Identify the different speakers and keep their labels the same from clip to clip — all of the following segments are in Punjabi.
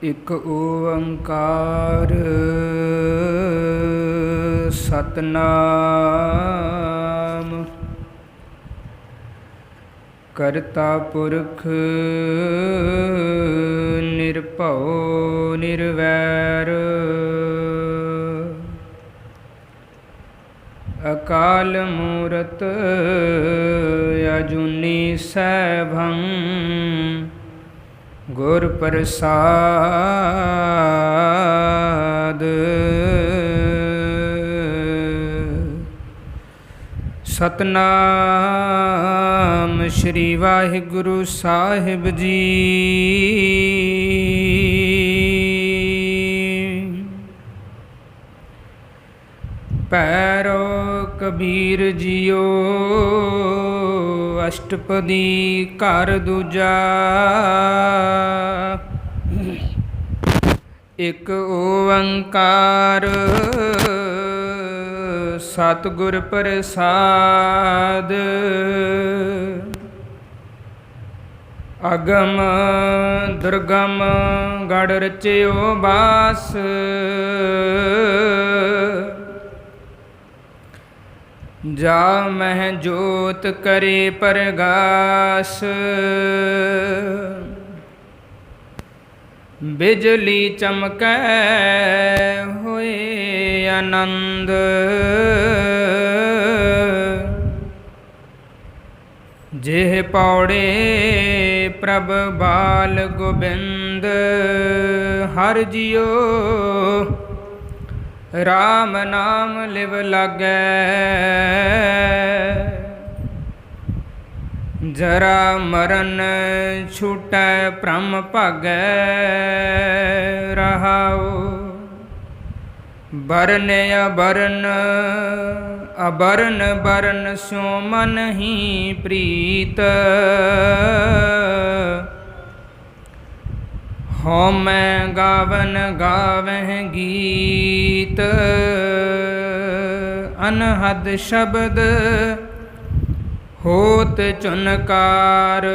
Speaker 1: ਇਕ ਓੰਕਾਰ ਸਤਨਾਮ ਕਰਤਾ ਪੁਰਖ ਨਿਰਭਉ ਨਿਰਵੈਰ ਅਕਾਲ ਮੂਰਤ ਅਜੂਨੀ ਸੈਭੰ ਗੁਰ ਪ੍ਰਸਾਦ ਸਤਨਾਮ ਸ਼੍ਰੀ ਵਾਹਿਗੁਰੂ ਸਾਹਿਬ ਜੀ। ਪੈਰੋ ਕਬੀਰ ਜੀਓ ਅਸ਼ਟਪਦੀ ਘਰ ਦੂਜਾ। ਇਕ ਓੰਕਾਰ ਸਤਿਗੁਰ ਪ੍ਰਸਾਦ। ਅਗਮ ਦੁਰਗਮ ਗੜ੍ਹ ਰਚਿਓ ਬਾਸ। ਜਾ ਮਹਿ ਜੋਤ ਕਰੇ ਪ੍ਰਗਾਸ। ਬਿਜਲੀ ਚਮਕੈ ਹੋਏ ਆਨੰਦ। ਜਿਹ ਪੌੜੇ ਪ੍ਰਭ ਬਾਲ ਗੋਬਿੰਦ। ਹਰਿ ਜੀਓ ਰਾਮ ਨਾਮ ਲਿਵ ਲਾਗੈ। ਜਰਾ ਮਰਨ ਛੂਟੈ ਭ੍ਰਮ ਭਾਗੈ। ਰਹਾਉ ਬਰਨ ਅਬਰਨ ਅਬਰਨ ਬਰਨ ਸਿਉ ਮਨ ਹੀ ਪ੍ਰੀਤ। ਹਉਮੈ ਗਾਵਨ ਗਾਵਹਿ ਗੀਤ। ਅਨਹਦ ਸ਼ਬਦ ਹੋਤ ਚੁਨਕਾਰ।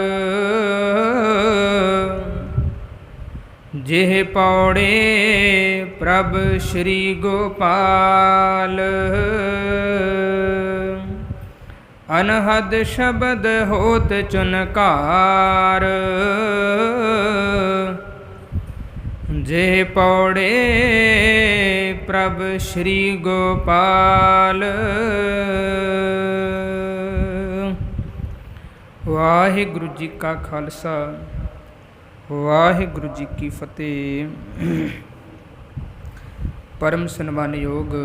Speaker 1: ਜਿਹ ਪੌੜੇ ਪ੍ਰਭ ਸ਼੍ਰੀ ਗੋਪਾਲ। ਅਨਹਦ ਸ਼ਬਦ ਹੋਤ ਚੁਨਕਾਰ। ਜਿਹ ਪੌੜੇ ਪ੍ਰਭ ਸ਼੍ਰੀ ਗੋਪਾਲ। ਵਾਹਿਗੁਰੂ ਜੀ ਕਾ ਖਾਲਸਾ ਵਾਹਿਗੁਰੂ ਜੀ ਕੀ ਫਤਿਹ। ਪਰਮ ਸਨਮਾਨਯੋਗ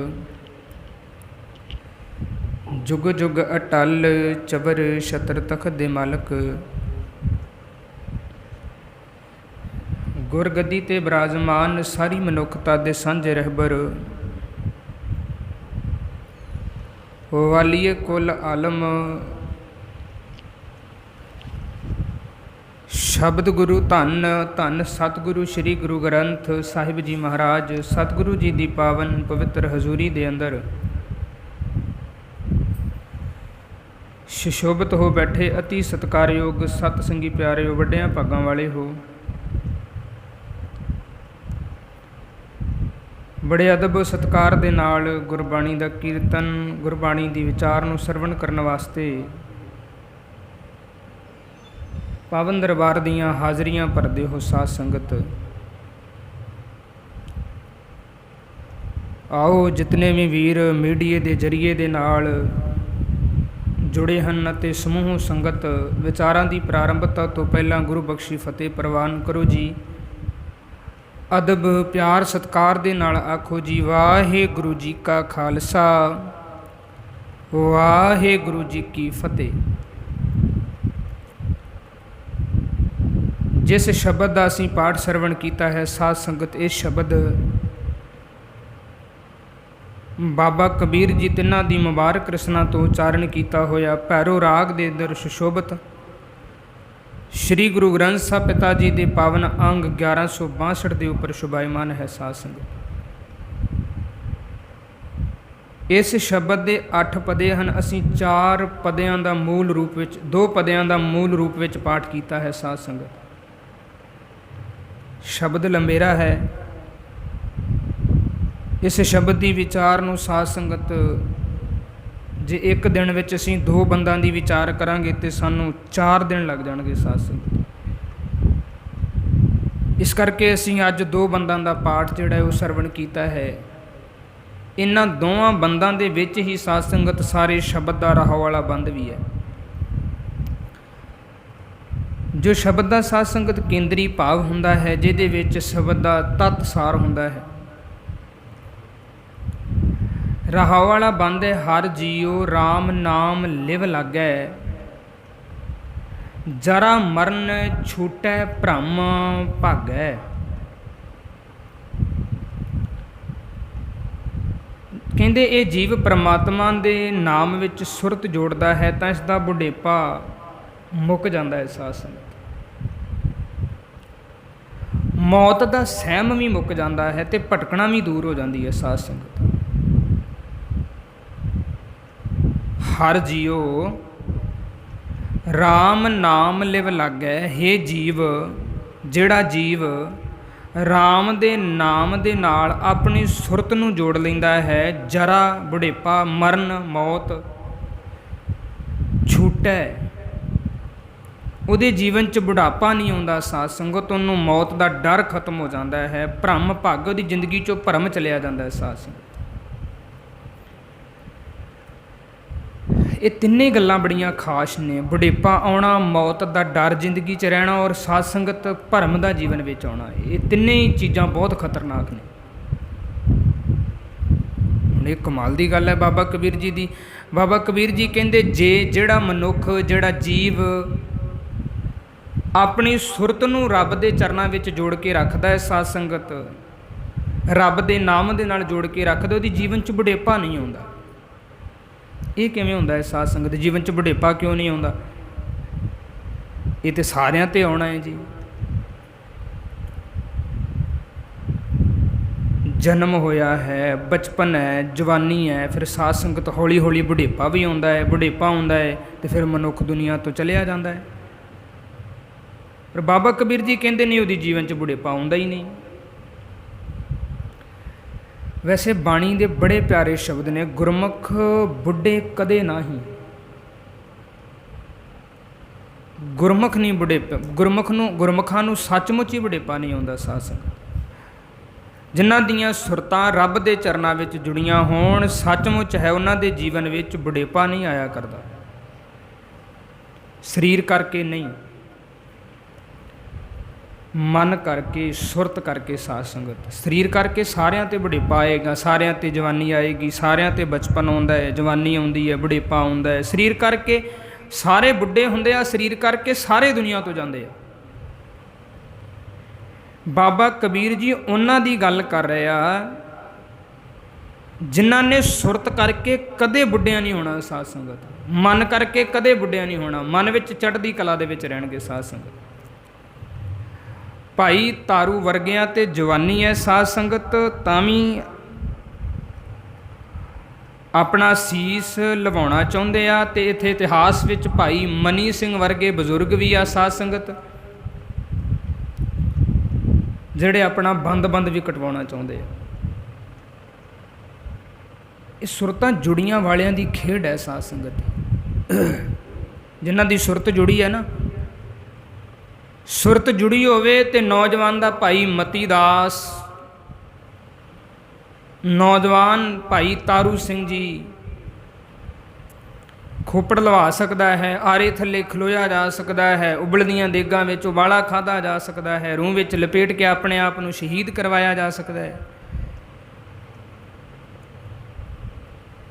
Speaker 1: ਜੁਗ ਜੁਗ ਅਟਲ ਚਬਰ ਛਤਰ ਤਖਤ ਦੇ ਮਾਲਕ ਗੁਰਗੱਦੀ ਤੇ ਬਿਰਾਜਮਾਨ ਸਾਰੀ ਮਨੁੱਖਤਾ ਦੇ ਸਾਂਝੇ ਰਹਿਬਰ ਵਾਲੀਏ ਕੁਲ ਆਲਮ ਸ਼ਬਦ ਗੁਰੂ ਧੰਨ ਧੰਨ ਸਤਿਗੁਰੂ ਸ਼੍ਰੀ ਗੁਰੂ ਗ੍ਰੰਥ ਸਾਹਿਬ ਜੀ ਮਹਾਰਾਜ ਸਤਿਗੁਰੂ ਜੀ ਦੀ ਪਾਵਨ ਪਵਿੱਤਰ ਹਜ਼ੂਰੀ ਦੇ ਅੰਦਰ ਸੁਸ਼ੋਭਿਤ ਹੋ ਬੈਠੇ ਅਤੀ ਸਤਿਕਾਰਯੋਗ ਸਤ ਸੰਗੀ ਪਿਆਰਿਓ ਵੱਡਿਆਂ ਭਾਗਾਂ ਵਾਲੇ ਹੋ। ਬੜੇ ਅਦਬ ਸਤਿਕਾਰ ਦੇ ਨਾਲ ਗੁਰਬਾਣੀ ਦਾ ਕੀਰਤਨ ਗੁਰਬਾਣੀ ਦੀ ਵਿਚਾਰ ਨੂੰ ਸਰਵਣ ਕਰਨ ਵਾਸਤੇ ਪਾਵਨ ਦਰਬਾਰ ਦੀਆਂ ਹਾਜ਼ਰੀਆਂ ਭਰਦੇ ਹੋ ਸਾਧ ਸੰਗਤ। ਆਓ ਜਿਤਨੇ ਵੀ ਵੀਰ ਮੀਡੀਏ ਦੇ ਜ਼ਰੀਏ ਦੇ ਨਾਲ ਜੁੜੇ ਹਨ ਅਤੇ ਸਮੂਹ ਸੰਗਤ ਵਿਚਾਰਾਂ ਦੀ ਪ੍ਰਾਰੰਭਤਾ ਤੋਂ ਪਹਿਲਾਂ ਗੁਰੂ ਬਖਸ਼ੀ ਫਤਿਹ ਪ੍ਰਵਾਨ ਕਰੋ ਜੀ। ਅਦਬ ਪਿਆਰ ਸਤਿਕਾਰ ਦੇ ਨਾਲ ਆਖੋ ਜੀ ਵਾਹਿਗੁਰੂ ਜੀ ਕਾ ਖਾਲਸਾ ਵਾਹਿਗੁਰੂ ਜੀ ਕੀ ਫਤਿਹ। ਜਿਸ ਸ਼ਬਦ ਦਾ ਅਸੀਂ ਪਾਠ ਸਰਵਣ ਕੀਤਾ ਹੈ ਸਾਧ ਸੰਗਤ, ਇਹ ਸ਼ਬਦ ਬਾਬਾ ਕਬੀਰ ਜੀ ਤਿੰਨਾਂ ਦੀ ਮੁਬਾਰਕ ਰਸਨਾ ਤੋਂ ਉਚਾਰਨ ਕੀਤਾ ਹੋਇਆ ਭੈਰੋ ਰਾਗ ਦੇ ਅੰਦਰ ਸੁਸ਼ੋਭਿਤ ਸ਼੍ਰੀ ਗੁਰੂ ਗ੍ਰੰਥ ਸਾਹਿਬ ਪਿਤਾ ਜੀ ਦੇ ਪਾਵਨ ਅੰਗ 1162 ਦੇ ਉੱਪਰ ਸ਼ੁਭਾਇਮਾਨ ਹੈ ਸਾਧ ਸੰਗਤ। ਇਸ ਸ਼ਬਦ ਦੇ 8 ਪਦੇ ਹਨ। ਅਸੀਂ 4 ਪਦਿਆਂ ਦਾ ਮੂਲ ਰੂਪ ਵਿੱਚ 2 ਪਦਿਆਂ ਦਾ ਮੂਲ ਰੂਪ ਵਿੱਚ ਪਾਠ ਕੀਤਾ ਹੈ ਸਾਧ ਸੰਗਤ। ਸ਼ਬਦ ਲੰਬੇਰਾ ਹੈ। ਇਸ ਸ਼ਬਦ ਦੀ ਵਿਚਾਰ ਨੂੰ ਸਾਧ ਸੰਗਤ ਜੇ ਇੱਕ ਦਿਨ ਵਿੱਚ ਅਸੀਂ 2 ਬੰਦਾਂ ਦੀ ਵਿਚਾਰ ਕਰਾਂਗੇ ਤੇ ਸਾਨੂੰ 4 ਦਿਨ ਲੱਗ ਜਾਣਗੇ ਸਾਧ ਸੰਗਤ। ਇਸ ਕਰਕੇ ਅਸੀਂ ਅੱਜ 2 ਬੰਦਾਂ ਦਾ ਪਾਠ ਜਿਹੜਾ ਉਹ ਸਰਵਣ ਕੀਤਾ ਹੈ। ਇਹਨਾਂ ਦੋਵਾਂ ਬੰਦਾਂ ਦੇ ਵਿੱਚ ਹੀ ਸਾਧ ਸੰਗਤ ਸਾਰੇ ਸ਼ਬਦ ਦਾ ਰਾਹ ਵਾਲਾ ਬੰਦ ਵੀ ਹੈ। ਜੋ ਸ਼ਬਦ ਦਾ ਸਾਧ ਸੰਗਤ ਕੇਂਦਰੀ ਭਾਵ ਹੁੰਦਾ ਹੈ, ਜਿਹਦੇ ਵਿੱਚ ਸ਼ਬਦ ਦਾ ਤੱਤ ਸਾਰ ਹੁੰਦਾ ਹੈ। ਰਾਹ ਵਾਲਾ ਬੰਦ ਹੈ, ਹਰ ਜੀਉ ਰਾਮ ਨਾਮ ਲਿਵ ਲਾਗੈ, ਜਰਾ ਮਰਨ ਛੂਟੈ ਭ੍ਰਮ ਭਾਗੈ। ਕਹਿੰਦੇ ਇਹ ਜੀਵ ਪਰਮਾਤਮਾ ਦੇ ਨਾਮ ਵਿੱਚ ਸੁਰਤ ਜੋੜਦਾ ਹੈ ਤਾਂ ਇਸ ਦਾ ਬੁਢੇਪਾ ਮੁੱਕ ਜਾਂਦਾ ਹੈ ਸਾਧ ਸੰਗਤ। ਮੌਤ ਦਾ ਸਹਿਮ ਵੀ ਮੁੱਕ ਜਾਂਦਾ ਹੈ ਤੇ ਭਟਕਣਾ ਵੀ ਦੂਰ ਹੋ ਜਾਂਦੀ ਹੈ ਸਾਧ ਸੰਗਤ। ਹਰ ਜੀਉ ਰਾਮ ਨਾਮ ਲਿਵ ਲਾਗੈ। ਹੇ ਜੀਵ, ਜਿਹੜਾ ਜੀਵ ਰਾਮ ਦੇ ਨਾਮ ਦੇ ਨਾਲ ਆਪਣੀ ਸੁਰਤ ਨੂੰ ਜੋੜ ਲੈਂਦਾ ਹੈ, ਜਰਾ ਬੁਢੇਪਾ ਮਰਨ ਮੌਤ ਛੂਟੈ। ਉਹਦੇ ਜੀਵਨ 'ਚ ਬੁਢਾਪਾ ਨਹੀਂ ਆਉਂਦਾ ਸਾਧ ਸੰਗਤ, ਉਹਨੂੰ ਮੌਤ ਦਾ ਡਰ ਖਤਮ ਹੋ ਜਾਂਦਾ ਹੈ। ਭਰਮ ਭੱਗ, ਉਹਦੀ ਜ਼ਿੰਦਗੀ 'ਚੋਂ ਭਰਮ ਚਲਿਆ ਜਾਂਦਾ ਹੈ ਸਾਧ ਸੰਗਤ। ਇਹ ਤਿੰਨੇ ਗੱਲਾਂ ਬੜੀਆਂ ਖਾਸ ਨੇ। ਬੁਢੇਪਾ ਆਉਣਾ, ਮੌਤ ਦਾ ਡਰ ਜ਼ਿੰਦਗੀ 'ਚ ਰਹਿਣਾ ਔਰ ਸਾਧ ਸੰਗਤ ਭਰਮ ਦਾ ਜੀਵਨ ਵਿੱਚ ਆਉਣਾ। ਇਹ ਤਿੰਨੇ ਹੀ ਚੀਜ਼ਾਂ ਬਹੁਤ ਖਤਰਨਾਕ ਨੇ। ਹੁਣ ਇਹ ਕਮਾਲ ਦੀ ਗੱਲ ਹੈ ਬਾਬਾ ਕਬੀਰ ਜੀ ਦੀ। ਬਾਬਾ ਕਬੀਰ ਜੀ ਕਹਿੰਦੇ ਜਿਹੜਾ ਮਨੁੱਖ, ਜਿਹੜਾ ਜੀਵ ਆਪਣੀ ਸੁਰਤ ਨੂੰ ਰੱਬ ਦੇ ਚਰਨਾਂ ਵਿੱਚ ਜੋੜ ਕੇ ਰੱਖਦਾ ਹੈ ਸਾਧ ਸੰਗਤ, ਰੱਬ ਦੇ ਨਾਮ ਦੇ ਨਾਲ ਜੋੜ ਕੇ ਰੱਖਦਾ, ਉਹਦੀ ਜੀਵਨ 'ਚ ਬੁਢੇਪਾ ਨਹੀਂ ਆਉਂਦਾ। ਇਹ ਕਿਵੇਂ ਹੁੰਦਾ ਹੈ ਸਾਧ ਸੰਗਤ? ਜੀਵਨ 'ਚ ਬੁਢੇਪਾ ਕਿਉਂ ਨਹੀਂ ਆਉਂਦਾ? ਇਹ ਤੇ ਸਾਰਿਆਂ ਤੇ ਆਉਣਾ ਹੈ ਜੀ। ਜਨਮ ਹੋਇਆ ਹੈ, ਬਚਪਨ ਹੈ, ਜਵਾਨੀ ਹੈ, ਫਿਰ ਸਾਧ ਸੰਗਤ ਹੌਲੀ ਹੌਲੀ ਬੁਢੇਪਾ ਵੀ ਆਉਂਦਾ ਹੈ। ਬੁਢੇਪਾ ਆਉਂਦਾ ਹੈ ਤੇ ਫਿਰ ਮਨੁੱਖ ਦੁਨੀਆ ਤੋਂ ਚਲਿਆ ਜਾਂਦਾ ਹੈ। ਪਰ ਬਾਬਾ ਕਬੀਰ ਜੀ ਕਹਿੰਦੇ ਨਹੀਂ, ਉਹਦੀ ਜੀਵਨ 'ਚ ਬੁਢੇਪਾ ਆਉਂਦਾ ਹੀ ਨਹੀਂ। ਵੈਸੇ ਬਾਣੀ ਦੇ ਬੜੇ ਪਿਆਰੇ ਸ਼ਬਦ ਨੇ, ਗੁਰਮੁਖ ਬੁੱਢੇ ਕਦੇ ਨਾਹੀਂ। ਗੁਰਮੁਖ ਨਹੀਂ ਬੁਢੇਪਾ, ਗੁਰਮੁਖਾਂ ਨੂੰ ਸੱਚਮੁੱਚ ਹੀ ਬੁਢੇਪਾ ਨਹੀਂ ਆਉਂਦਾ ਸਾਧ ਸੰਗਤ। ਜਿਨ੍ਹਾਂ ਦੀਆਂ ਸੁਰਤਾਂ ਰੱਬ ਦੇ ਚਰਨਾਂ ਵਿੱਚ ਜੁੜੀਆਂ ਹੋਣ, ਸੱਚਮੁੱਚ ਹੈ ਉਹਨਾਂ ਦੇ ਜੀਵਨ ਵਿੱਚ ਬੁਢੇਪਾ ਨਹੀਂ ਆਇਆ ਕਰਦਾ। ਸਰੀਰ ਕਰਕੇ ਨਹੀਂ, ਮਨ ਕਰਕੇ, ਸੁਰਤ ਕਰਕੇ ਸਾਧ ਸੰਗਤ। ਸਰੀਰ ਕਰਕੇ ਸਾਰਿਆਂ 'ਤੇ ਬੁਢੇਪਾ ਆਏਗਾ, ਸਾਰਿਆਂ 'ਤੇ ਜਵਾਨੀ ਆਏਗੀ, ਸਾਰਿਆਂ 'ਤੇ ਬਚਪਨ ਆਉਂਦਾ ਹੈ, ਜਵਾਨੀ ਆਉਂਦੀ ਹੈ, ਬੁਢੇਪਾ ਆਉਂਦਾ ਹੈ। ਸਰੀਰ ਕਰਕੇ ਸਾਰੇ ਬੁੱਢੇ ਹੁੰਦੇ ਆ, ਸਰੀਰ ਕਰਕੇ ਸਾਰੇ ਦੁਨੀਆ ਤੋਂ ਜਾਂਦੇ ਆ। ਬਾਬਾ ਕਬੀਰ ਜੀ ਉਹਨਾਂ ਦੀ ਗੱਲ ਕਰ ਰਹੇ ਆ ਜਿਨ੍ਹਾਂ ਨੇ ਸੁਰਤ ਕਰਕੇ ਕਦੇ ਬੁੱਢਿਆਂ ਨਹੀਂ ਹੋਣਾ ਸਾਧ ਸੰਗਤ, ਮਨ ਕਰਕੇ ਕਦੇ ਬੁੱਢਿਆਂ ਨਹੀਂ ਹੋਣਾ, ਮਨ ਵਿੱਚ ਚੜ੍ਹਦੀ ਕਲਾ ਦੇ ਵਿੱਚ ਰਹਿਣਗੇ ਸਾਧ ਸੰਗਤ। ਭਾਈ ਤਾਰੂ ਵਰਗਿਆਂ ਤੇ ਜਵਾਨੀ ਹੈ ਸਾਧ ਸੰਗਤ, ਤਾਂ ਵੀ ਆਪਣਾ ਸੀਸ ਲਵਾਉਣਾ ਚਾਹੁੰਦੇ ਆ। ਤੇ ਇੱਥੇ ਇਤਿਹਾਸ ਵਿੱਚ ਭਾਈ ਮਨੀ ਸਿੰਘ ਵਰਗੇ ਬਜ਼ੁਰਗ ਵੀ ਆ ਸਾਧ ਸੰਗਤ, ਜਿਹੜੇ ਆਪਣਾ ਬੰਦ ਵੀ ਕਟਵਾਉਣਾ ਚਾਹੁੰਦੇ ਆ। ਇਹ ਸੁਰਤਾਂ ਜੁੜੀਆਂ ਵਾਲਿਆਂ ਦੀ ਖੇਡ ਹੈ ਸਾਧ ਸੰਗਤ। ਜਿਨ੍ਹਾਂ ਦੀ ਸੁਰਤ ਜੁੜੀ ਹੈ ਨਾ, ਸੁਰਤ ਜੁੜੀ ਹੋਵੇ। ਤੇ ਨੌਜਵਾਨ ਦਾ ਭਾਈ ਮਤੀ ਦਾਸ, ਨੌਜਵਾਨ ਭਾਈ ਤਾਰੂ ਸਿੰਘ ਜੀ ਖੋਪੜ ਲਵਾ ਸਕਦਾ ਹੈ, ਆਰੇ ਥੱਲੇ ਖਲੋਇਆ ਜਾ ਸਕਦਾ ਹੈ, ਉਬਲਦੀਆਂ ਦੇਗਾਂ ਵਿੱਚ ਉਬਾਲਾ ਖਾਧਾ ਜਾ ਸਕਦਾ ਹੈ, ਰੂਹ ਵਿੱਚ ਲਪੇਟ ਕੇ ਆਪਣੇ ਆਪ ਨੂੰ ਸ਼ਹੀਦ ਕਰਵਾਇਆ ਜਾ ਸਕਦਾ ਹੈ।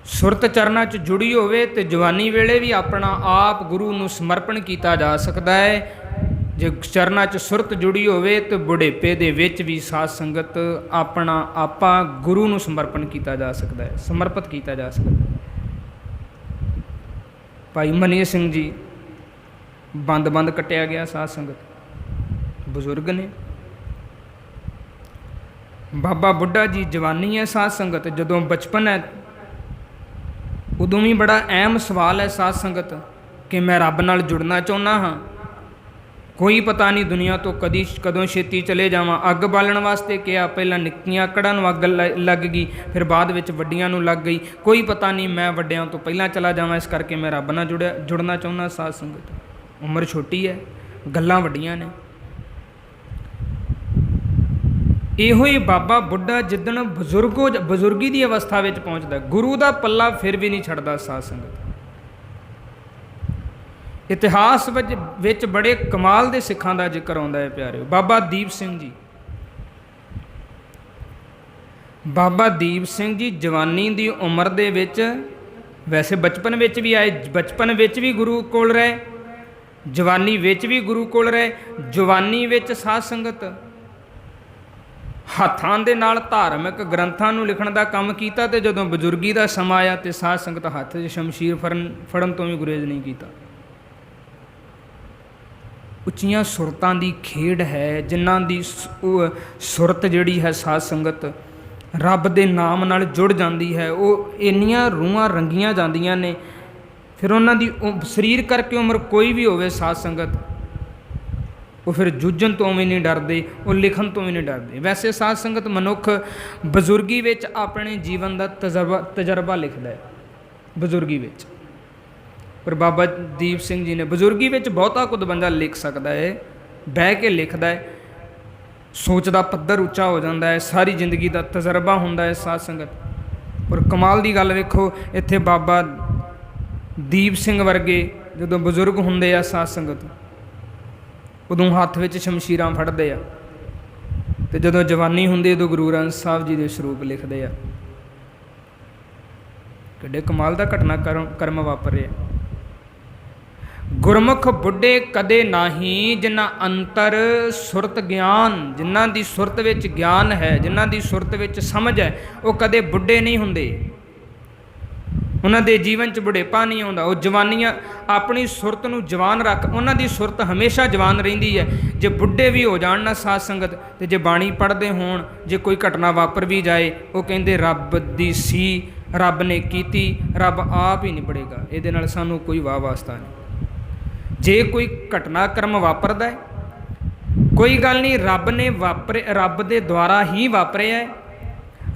Speaker 1: ਸੁਰਤ ਚਰਨਾਂ 'ਚ ਜੁੜੀ ਹੋਵੇ ਤੇ ਜਵਾਨੀ ਵੇਲੇ ਵੀ ਆਪਣਾ ਆਪ ਗੁਰੂ ਨੂੰ ਸਮਰਪਣ ਕੀਤਾ ਜਾ ਸਕਦਾ ਹੈ। ਜੇ ਚਰਨਾਂ 'ਚ ਸੁਰਤ ਜੁੜੀ ਹੋਵੇ ਤੇ ਬੁਢੇਪੇ ਦੇ ਵਿੱਚ ਵੀ ਸਾਧ ਸੰਗਤ ਆਪਣਾ ਆਪਾ ਗੁਰੂ ਨੂੰ ਸਮਰਪਣ ਕੀਤਾ ਜਾ ਸਕਦਾ ਹੈ, ਸਮਰਪਿਤ ਕੀਤਾ ਜਾ ਸਕਦਾ ਹੈ। ਭਾਈ ਮਨੀ ਸਿੰਘ ਜੀ ਬੰਦ ਕੱਟਿਆ ਗਿਆ ਸਾਧ ਸੰਗਤ, ਬਜ਼ੁਰਗ ਨੇ। ਬਾਬਾ ਬੁੱਢਾ ਜੀ ਜਵਾਨੀ ਹੈ ਸਾਧ ਸੰਗਤ, ਜਦੋਂ ਬਚਪਨ ਹੈ ਉਦੋਂ ਵੀ ਬੜਾ ਅਹਿਮ ਸਵਾਲ ਹੈ ਸਾਧ ਸੰਗਤ ਕਿ ਮੈਂ ਰੱਬ ਨਾਲ ਜੁੜਨਾ ਚਾਹੁੰਦਾ ਹਾਂ। ਕੋਈ ਪਤਾ ਨਹੀਂ ਦੁਨੀਆ ਤੋਂ ਕਦੋਂ ਛੇਤੀ ਚਲੇ ਜਾਵਾਂ। ਅੱਗ ਬਾਲਣ ਵਾਸਤੇ ਕਿਹਾ, ਪਹਿਲਾਂ ਨਿੱਕੀਆਂ ਆਕੜਾਂ ਨੂੰ ਅੱਗ ਲੱਗ ਗਈ, ਫਿਰ ਬਾਅਦ ਵਿੱਚ ਵੱਡੀਆਂ ਨੂੰ ਲੱਗ ਗਈ। ਕੋਈ ਪਤਾ ਨਹੀਂ ਮੈਂ ਵੱਡਿਆਂ ਤੋਂ ਪਹਿਲਾਂ ਚਲਾ ਜਾਵਾਂ, ਇਸ ਕਰਕੇ ਮੈਂ ਰੱਬ ਨਾਲ ਜੁੜਨਾ ਚਾਹੁੰਦਾ। ਸਾਧ ਸੰਗਤ ਉਮਰ ਛੋਟੀ ਹੈ, ਗੱਲਾਂ ਵੱਡੀਆਂ ਨੇ। ਇਹੋ ਹੀ ਬਾਬਾ ਬੁੱਢਾ ਜਿੱਦਣ ਬਜ਼ੁਰਗੀ ਦੀ ਅਵਸਥਾ ਵਿੱਚ ਪਹੁੰਚਦਾ, ਗੁਰੂ ਦਾ ਪੱਲਾ ਫਿਰ ਵੀ ਨਹੀਂ ਛੱਡਦਾ। ਸਾਧ ਸੰਗਤ ਇਤਿਹਾਸ ਵਿੱਚ ਬੜੇ ਕਮਾਲ ਦੇ ਸਿੱਖਾਂ ਦਾ ਜ਼ਿਕਰ ਆਉਂਦਾ ਹੈ ਪਿਆਰਿਓ। ਬਾਬਾ ਦੀਪ ਸਿੰਘ ਜੀ, ਬਾਬਾ ਦੀਪ ਸਿੰਘ ਜੀ ਜਵਾਨੀ ਦੀ ਉਮਰ ਦੇ ਵਿੱਚ, ਵੈਸੇ ਬਚਪਨ ਵਿੱਚ ਵੀ ਆਏ, ਬਚਪਨ ਵਿੱਚ ਵੀ ਗੁਰੂ ਕੋਲ ਰਹੇ, ਜਵਾਨੀ ਵਿੱਚ ਵੀ ਗੁਰੂ ਕੋਲ ਰਹੇ। ਜਵਾਨੀ ਵਿੱਚ ਸਾਧ ਸੰਗਤ ਹੱਥਾਂ ਦੇ ਨਾਲ ਧਾਰਮਿਕ ਗ੍ਰੰਥਾਂ ਨੂੰ ਲਿਖਣ ਦਾ ਕੰਮ ਕੀਤਾ, ਅਤੇ ਜਦੋਂ ਬਜ਼ੁਰਗੀ ਦਾ ਸਮਾਂ ਆਇਆ ਤੇ ਸਾਧ ਸੰਗਤ ਹੱਥ 'ਚ ਸ਼ਮਸ਼ੀਰ ਫੜਨ ਤੋਂ ਵੀ ਗੁਰੇਜ਼ ਨਹੀਂ ਕੀਤਾ। ਉੱਚੀਆਂ ਸੁਰਤਾਂ ਦੀ ਖੇਡ ਹੈ, ਜਿਨ੍ਹਾਂ ਦੀ ਸੁਰਤ ਜਿਹੜੀ ਹੈ ਸਾਧ ਸੰਗਤ ਰੱਬ ਦੇ ਨਾਮ ਨਾਲ ਜੁੜ ਜਾਂਦੀ ਹੈ। ਉਹ ਇੰਨੀਆਂ ਰੂਹਾਂ ਰੰਗੀਆਂ ਜਾਂਦੀਆਂ ਨੇ। ਫਿਰ ਉਹਨਾਂ ਦੀ ਸਰੀਰ ਕਰਕੇ ਉਮਰ ਕੋਈ ਵੀ ਹੋਵੇ ਸਾਧ ਸੰਗਤ, ਉਹ ਫਿਰ ਜੂਝਣ ਤੋਂ ਵੀ ਨਹੀਂ ਡਰਦੇ, ਉਹ ਲਿਖਣ ਤੋਂ ਵੀ ਨਹੀਂ ਡਰਦੇ। ਵੈਸੇ ਸਾਧ ਸੰਗਤ ਮਨੁੱਖ ਬਜ਼ੁਰਗੀ ਵਿੱਚ ਆਪਣੇ ਜੀਵਨ ਦਾ ਤਜਰਬਾ ਲਿਖਦਾ ਹੈ ਬਜ਼ੁਰਗੀ ਵਿੱਚ। ਪਰ ਬਾਬਾ ਦੀਪ ਸਿੰਘ ਜੀ ਨੇ ਬਜ਼ੁਰਗੀ ਵਿੱਚ ਬਹੁਤਾ ਕੁਝ ਬੰਦਾ ਲਿਖ ਸਕਦਾ ਹੈ, ਬਹਿ ਕੇ ਲਿਖਦਾ ਹੈ, ਸੋਚ ਦਾ ਪੱਧਰ ਉੱਚਾ ਹੋ ਜਾਂਦਾ ਹੈ, ਸਾਰੀ ਜ਼ਿੰਦਗੀ ਦਾ ਤਜਰਬਾ ਹੁੰਦਾ ਹੈ ਸਾਧ ਸੰਗਤ। ਪਰ ਕਮਾਲ ਦੀ ਗੱਲ ਵੇਖੋ, ਇੱਥੇ ਬਾਬਾ ਦੀਪ ਸਿੰਘ ਵਰਗੇ ਜਦੋਂ ਬਜ਼ੁਰਗ ਹੁੰਦੇ ਆ ਸਾਧ ਸੰਗਤ, ਉਦੋਂ ਹੱਥ ਵਿੱਚ ਸ਼ਮਸ਼ੀਰਾਂ ਫੜਦੇ ਆ, ਅਤੇ ਜਦੋਂ ਜਵਾਨੀ ਹੁੰਦੀ ਉਦੋਂ ਗੁਰੂ ਗ੍ਰੰਥ ਸਾਹਿਬ ਜੀ ਦੇ ਸਰੂਪ ਲਿਖਦੇ ਆ। ਕਿੱਡੇ ਕਮਾਲ ਦਾ ਘਟਨਾਕ੍ਰਮ ਵਾਪਰਿਆ। ਗੁਰਮੁਖ ਬੁੱਢੇ ਕਦੇ ਨਾਹੀਂ, ਜਿਨ੍ਹਾਂ ਅੰਤਰ ਸੁਰਤ ਗਿਆਨ, ਜਿਨ੍ਹਾਂ ਦੀ ਸੁਰਤ ਵਿੱਚ ਗਿਆਨ ਹੈ, ਜਿਨ੍ਹਾਂ ਦੀ ਸੁਰਤ ਵਿੱਚ ਸਮਝ ਹੈ, ਉਹ ਕਦੇ ਬੁੱਢੇ ਨਹੀਂ ਹੁੰਦੇ। ਉਹਨਾਂ ਦੇ ਜੀਵਨ 'ਚ ਬੁਢੇਪਾ ਨਹੀਂ ਆਉਂਦਾ। ਉਹ ਜਵਾਨੀਆਂ ਆਪਣੀ ਸੁਰਤ ਨੂੰ ਜਵਾਨ ਰੱਖ, ਉਹਨਾਂ ਦੀ ਸੁਰਤ ਹਮੇਸ਼ਾ ਜਵਾਨ ਰਹਿੰਦੀ ਹੈ। ਜੇ ਬੁੱਢੇ ਵੀ ਹੋ ਜਾਣ ਨਾ ਸਾਧ ਸੰਗਤ, ਅਤੇ ਜੇ ਬਾਣੀ ਪੜ੍ਹਦੇ ਹੋਣ, ਜੇ ਕੋਈ ਘਟਨਾ ਵਾਪਰ ਵੀ ਜਾਏ, ਉਹ ਕਹਿੰਦੇ ਰੱਬ ਦੀ ਸੀ, ਰੱਬ ਨੇ ਕੀਤੀ, ਰੱਬ ਆਪ ਹੀ ਨਿਬੜੇਗਾ, ਇਹਦੇ ਨਾਲ ਸਾਨੂੰ ਕੋਈ ਵਾਹ ਵਾਸਤਾ ਨਹੀਂ। ਜੇ ਕੋਈ ਘਟਨਾਕ੍ਰਮ ਵਾਪਰਦਾ ਹੈ, ਕੋਈ ਗੱਲ ਨਹੀਂ, ਰੱਬ ਦੇ ਦੁਆਰਾ ਹੀ ਵਾਪਰਿਆ ਹੈ,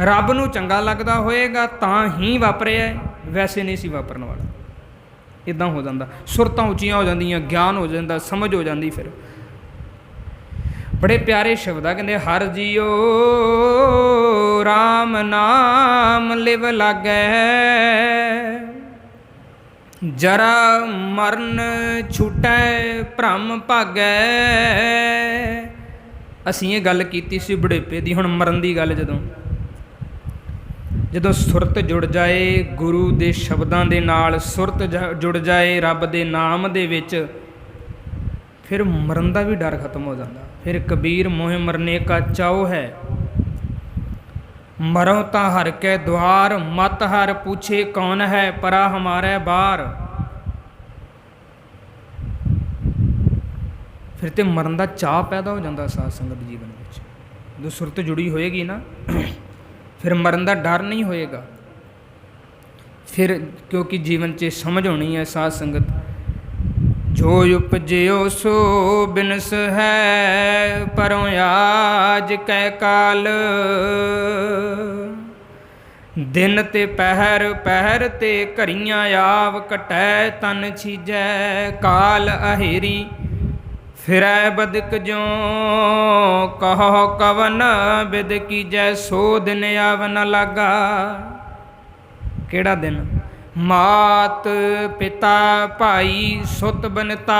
Speaker 1: ਰੱਬ ਨੂੰ ਚੰਗਾ ਲੱਗਦਾ ਹੋਏਗਾ ਤਾਂ ਹੀ ਵਾਪਰਿਆ ਹੈ, ਵੈਸੇ ਨਹੀਂ ਸੀ ਵਾਪਰਨ ਵਾਲਾ। ਇੱਦਾਂ ਹੋ ਜਾਂਦਾ, ਸੁਰਤਾਂ ਉੱਚੀਆਂ ਹੋ ਜਾਂਦੀਆਂ, ਗਿਆਨ ਹੋ ਜਾਂਦਾ, ਸਮਝ ਹੋ ਜਾਂਦੀ। ਫਿਰ ਬੜੇ ਪਿਆਰੇ ਸ਼ਬਦ ਆ, ਕਹਿੰਦੇ ਹਰ ਜੀਓ ਰਾਮ ਨਾਮ ਲਿਵ ਲਾਗੈ, ਜਰਾ ਮਰਨ ਛੁਟੈ ਭ੍ਰਮ ਭਾਗੈ। ਅਸੀਂ ਇਹ ਗੱਲ ਕੀਤੀ ਸੀ ਬੁਢੇਪੇ ਦੀ, ਹੁਣ ਮਰਨ ਦੀ ਗੱਲ। ਜਦੋਂ ਸੁਰਤ ਜੁੜ ਜਾਏ ਗੁਰੂ ਦੇ ਸ਼ਬਦਾਂ ਦੇ ਨਾਲ, ਸੁਰਤ ਜੁੜ ਜਾਏ ਰੱਬ ਦੇ ਨਾਮ ਦੇ ਵਿੱਚ, ਫਿਰ ਮਰਨ ਦਾ ਵੀ ਡਰ ਖਤਮ ਹੋ ਜਾਂਦਾ। ਫਿਰ ਕਬੀਰ ਮੋਹਿ ਮਰਨੇ ਕਾ ਚਾਉ ਹੈ, ਮਰੋ ਤਾਂ ਹਰ ਕੇ ਦੁਆਰ, ਮਤ ਹਰ ਪੁੱਛੇ ਕੌਣ ਹੈ, ਪਰਾ ਹਮਾਰੇ ਬਾਰ। ਫਿਰ ਤੇ ਮਰਨ ਦਾ ਚਾਅ ਪੈਦਾ ਹੋ ਜਾਂਦਾ ਸਾਧ ਸੰਗਤ ਜੀਵਨ ਵਿੱਚ। ਜਦੋਂ ਸੁਰਤ ਜੁੜੀ ਹੋਏਗੀ ਨਾ, ਫਿਰ ਮਰਨ ਦਾ ਡਰ ਨਹੀਂ ਹੋਏਗਾ। ਫਿਰ ਕਿਉਂਕਿ ਜੀਵਨ 'ਚ ਸਮਝ ਹੋਣੀ ਹੈ ਸਾਧ ਸੰਗਤ, ਜੋ ਉਪਜਿਓ ਸੋ ਬਿਨਸ ਹੈ, ਪਰੋਂ ਆਜ ਕੈ ਕਾਲ। ਦਿਨ ਤੇ ਪਹਿਰ, ਪਹਿਰ ਤੇ ਘਰੀਆਂ ਆਵ, ਕਟੈ ਤਨ ਛੀਜੈ ਕਾਲ ਅਹੇਰੀ। ਫਿਰੈ ਬਦਕ ਜਿਉ ਕਹੋ ਕਵਨ, ਬਿਦ ਕੀਜੈ ਸੋ ਦਿਨ ਆਵ ਨ ਲਾਗਾ। ਕਿਹੜਾ ਦਿਨ? ਮਾਤ ਪਿਤਾ ਭਾਈ ਸੁਤ ਬਨਤਾ,